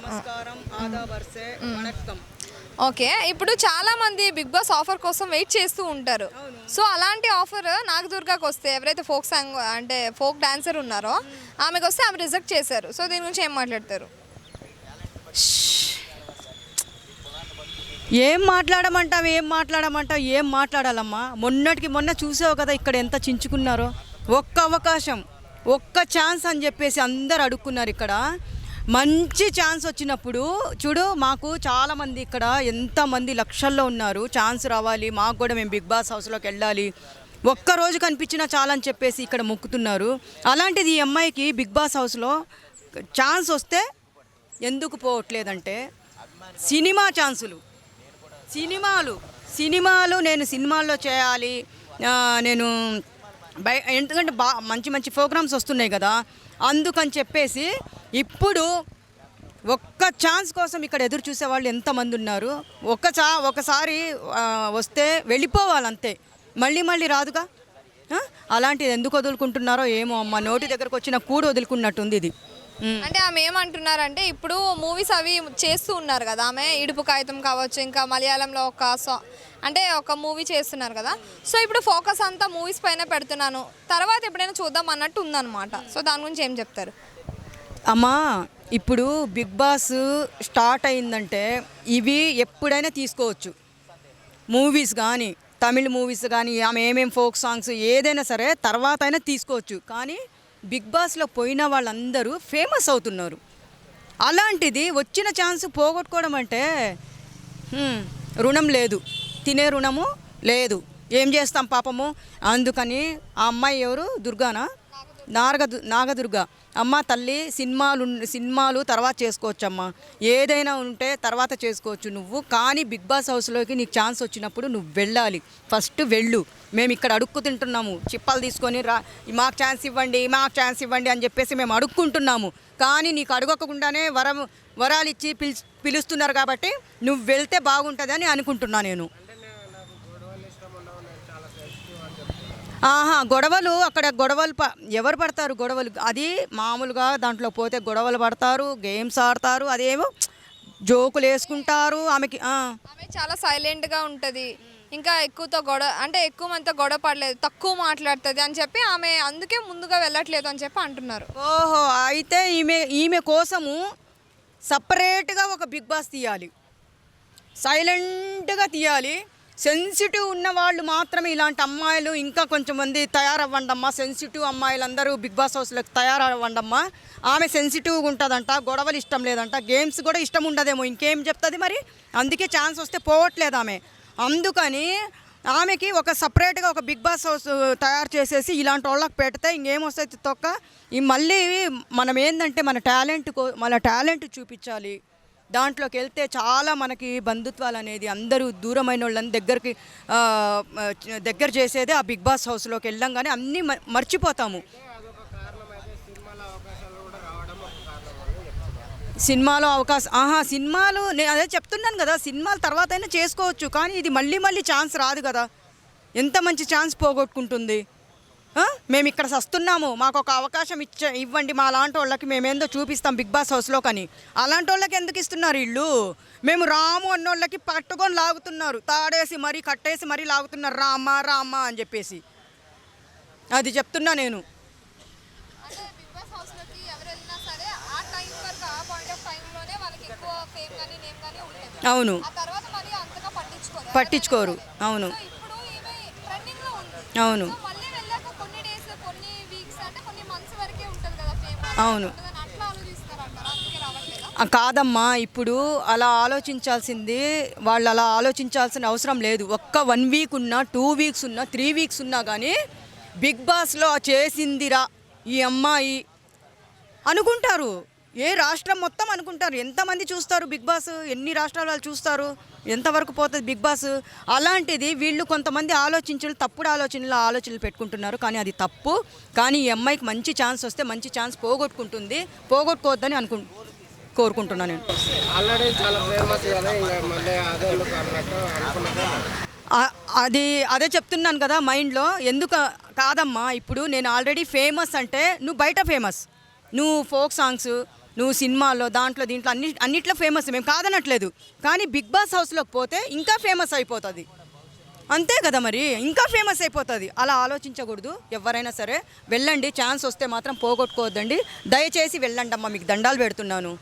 నమస్కారం ఆదాబ్ వర్సే వణక్కం. ఓకే, ఇప్పుడు చాలా మంది బిగ్ బాస్ ఆఫర్ కోసం వెయిట్ చేస్తూ ఉంటారు. సో అలాంటి ఆఫర్ నాగదుర్గాకి వస్తే, ఎవరైతే ఫోక్ సాంగ్ అంటే ఫోక్ డాన్సర్ ఉన్నారో ఆమెకు వస్తే ఆమె రిజెక్ట్ చేశారు. సో దీని గురించి ఏం మాట్లాడతారు? ఏం మాట్లాడమంటావు, ఏం మాట్లాడాలమ్మా? మొన్నటికి మొన్న చూసావు కదా ఇక్కడ ఎంత చించుకున్నారో. ఒక్క అవకాశం, ఒక్క ఛాన్స్ అని చెప్పేసి అందరు అడుక్కున్నారు. ఇక్కడ మంచి ఛాన్స్ వచ్చినప్పుడు చూడు, మాకు చాలామంది ఇక్కడ ఎంతమంది లక్షల్లో ఉన్నారు, ఛాన్స్ రావాలి మాకు కూడా, మేము బిగ్ బాస్ హౌస్లోకి వెళ్ళాలి, ఒక్కరోజు కనిపించినా చాలని చెప్పేసి ఇక్కడ మొక్కుతున్నారు. అలాంటిది ఈ అమ్మాయికి బిగ్ బాస్ హౌస్లో ఛాన్స్ వస్తే ఎందుకు పోవట్లేదంటే, సినిమా ఛాన్సులు, సినిమాలు నేను సినిమాల్లో చేయాలి, నేను ఎందుకంటే మంచి మంచి ప్రోగ్రామ్స్ వస్తున్నాయి కదా, అందుకని చెప్పేసి ఇప్పుడు ఒక్క ఛాన్స్ కోసం ఇక్కడ ఎదురు చూసేవాళ్ళు ఎంతమంది ఉన్నారు. ఒకసారి వస్తే వెళ్ళిపోవాలంతే, మళ్ళీ రాదుగా. అలాంటిది ఎందుకు వదులుకుంటున్నారో ఏమో అమ్మ, నోటి దగ్గరకు వచ్చిన కూడు వదులుకున్నట్టుంది ఇది. అంటే ఆమె ఏమంటున్నారంటే, ఇప్పుడు మూవీస్ అవి చేస్తూ ఉన్నారు కదా, ఆమె ఇడుపు కాగితం కావచ్చు, ఇంకా మలయాళంలో ఒక మూవీ చేస్తున్నారు కదా. సో ఇప్పుడు ఫోకస్ అంతా మూవీస్ పైన పెడుతున్నాను, తర్వాత ఎప్పుడైనా చూద్దాం అన్నట్టు ఉందన్నమాట. సో దాని గురించి ఏం చెప్తారు? అమ్మా, ఇప్పుడు బిగ్ బాస్ స్టార్ట్ అయిందంటే ఇవి ఎప్పుడైనా తీసుకోవచ్చు, మూవీస్ కానీ తమిళ్ మూవీస్ కానీ, ఆమె ఏమేమి ఫోక్ సాంగ్స్ ఏదైనా సరే తర్వాత అయినా తీసుకోవచ్చు. కానీ బిగ్ బాస్లో పోయిన వాళ్ళందరూ ఫేమస్ అవుతున్నారు. అలాంటిది వచ్చిన ఛాన్స్ పోగొట్టుకోవడం అంటే రుణం లేదు, తినే రుణము లేదు, ఏం చేస్తాం పాపము. అందుకని ఆ అమ్మాయి ఎవరు, దుర్గానా, నాగదుర్గ అమ్మ తల్లి, సినిమాలు తర్వాత చేసుకోవచ్చమ్మా, ఏదైనా ఉంటే తర్వాత చేసుకోవచ్చు నువ్వు. కానీ బిగ్ బాస్ హౌస్లోకి నీకు ఛాన్స్ వచ్చినప్పుడు నువ్వు వెళ్ళాలి, ఫస్ట్ వెళ్ళు. మేము ఇక్కడ అడుక్కు తింటున్నాము, చిప్పలు తీసుకొని మాకు ఛాన్స్ ఇవ్వండి అని చెప్పేసి మేము అడుక్కుంటున్నాము. కానీ నీకు అడగకుండానే వరాలు ఇచ్చి పిలుస్తున్నారు కాబట్టి నువ్వు వెళ్తే బాగుంటుంది అని అనుకుంటున్నా నేను. గొడవలు, అక్కడ గొడవలు ఎవరు పడతారు గొడవలు? అది మామూలుగా దాంట్లో పోతే గొడవలు పడతారు, గేమ్స్ ఆడతారు, అదేమో జోకులు వేసుకుంటారు. ఆమె చాలా సైలెంట్గా ఉంటుంది, ఇంకా ఎక్కువ మందితో గొడవ పడలేదు, తక్కువ మాట్లాడుతుంది అని చెప్పి ఆమె అందుకే ముందుగా వెళ్ళట్లేదు అని చెప్పి అంటున్నారు. ఓహో, అయితే ఈమె కోసము సపరేట్గా ఒక బిగ్ బాస్ తీయాలి, సైలెంట్గా తీయాలి. సెన్సిటివ్ ఉన్న వాళ్ళు మాత్రమే, ఇలాంటి అమ్మాయిలు ఇంకా కొంచెం మంది తయారవ్వండమ్మా, సెన్సిటివ్ అమ్మాయిలందరూ బిగ్ బాస్ హౌస్లోకి తయారవ్వండమ్మా. ఆమె సెన్సిటివ్గా ఉంటుందంట, గొడవలు ఇష్టం లేదంట, గేమ్స్ కూడా ఇష్టం ఉండదేమో, ఇంకేం చెప్తుంది మరి. అందుకే ఛాన్స్ వస్తే పోవట్లేదు ఆమె. అందుకని ఆమెకి ఒక సపరేట్గా ఒక బిగ్ బాస్ హౌస్ తయారు చేసేసి ఇలాంటి వాళ్ళకి పెడితే ఇంకేమొస్తుంది తొక్క. మళ్ళీ మనం ఏంటంటే మన టాలెంట్ చూపించాలి. దాంట్లోకి వెళ్తే చాలా మనకి బంధుత్వాలు అనేది, అందరూ దూరమైన వాళ్ళని దగ్గర చేసేదే ఆ బిగ్ బాస్ హౌస్లోకి వెళ్ళంగానే అన్నీ మర్చిపోతాము. సినిమాలో సినిమాలు నేను అదే చెప్తున్నాను కదా, సినిమాలు తర్వాత అయినా చేసుకోవచ్చు. కానీ ఇది మళ్ళీ ఛాన్స్ రాదు కదా, ఎంత మంచి ఛాన్స్ పోగొట్టుకుంటుంది. మేము ఇక్కడ వస్తున్నాము, మాకు ఒక అవకాశం ఇవ్వండి మా లాంటి వాళ్ళకి, మేమేందో చూపిస్తాం బిగ్ బాస్ హౌస్లో. కానీ అలాంటి వాళ్ళకి ఎందుకు ఇస్తున్నారు వీళ్ళు? మేము రాము అన్నోళ్ళకి పట్టుకొని లాగుతున్నారు, తాడేసి మరీ కట్టేసి మరీ లాగుతున్నారు, రామ్మా అని చెప్పేసి. అది చెప్తున్నా నేను. అవును, పట్టించుకోరు. అవును. అవును కాదమ్మా, ఇప్పుడు అలా ఆలోచించాల్సింది వాళ్ళు, అలా ఆలోచించాల్సిన అవసరం లేదు. ఒక్క 1 వీక్ ఉన్నా, 2 వీక్స్ ఉన్నా, 3 వీక్స్ ఉన్నా కానీ బిగ్ బాస్లో చేసిందిరా ఈ అమ్మాయి అనుకుంటారు. రాష్ట్రం మొత్తం అనుకుంటారు. ఎంతమంది చూస్తారు బిగ్ బాస్? ఎన్ని రాష్ట్రాల వాళ్ళు చూస్తారు? ఎంతవరకు పోతుంది బిగ్ బాస్? అలాంటిది వీళ్ళు కొంతమంది తప్పుడు ఆలోచనలు పెట్టుకుంటున్నారు. కానీ అది తప్పు. కానీ ఈ అమ్మాయికి మంచి ఛాన్స్ వస్తే మంచి ఛాన్స్ పోగొట్టుకోవద్దని కోరుకుంటున్నాను నేను. అదే చెప్తున్నాను కదా మైండ్లో. ఎందుకు కాదమ్మా, ఇప్పుడు నేను ఆల్రెడీ ఫేమస్ అంటే నువ్వు బయట ఫేమస్, నువ్వు ఫోక్ సాంగ్స్, నువ్వు సినిమాల్లో దాంట్లో దీంట్లో అన్నిట్లో ఫేమస్, మేము కాదనట్లేదు. కానీ బిగ్ బాస్ హౌస్లోకి పోతే ఇంకా ఫేమస్ అయిపోతుంది. అంతే కదా, మరి ఇంకా ఫేమస్ అయిపోతుంది. అలా ఆలోచించకూడదు. ఎవరైనా సరే వెళ్ళండి, ఛాన్స్ వస్తే మాత్రం పోగొట్టుకోవద్దండి. దయచేసి వెళ్ళండి అమ్మా, మీకు దండాలు పెడుతున్నాను.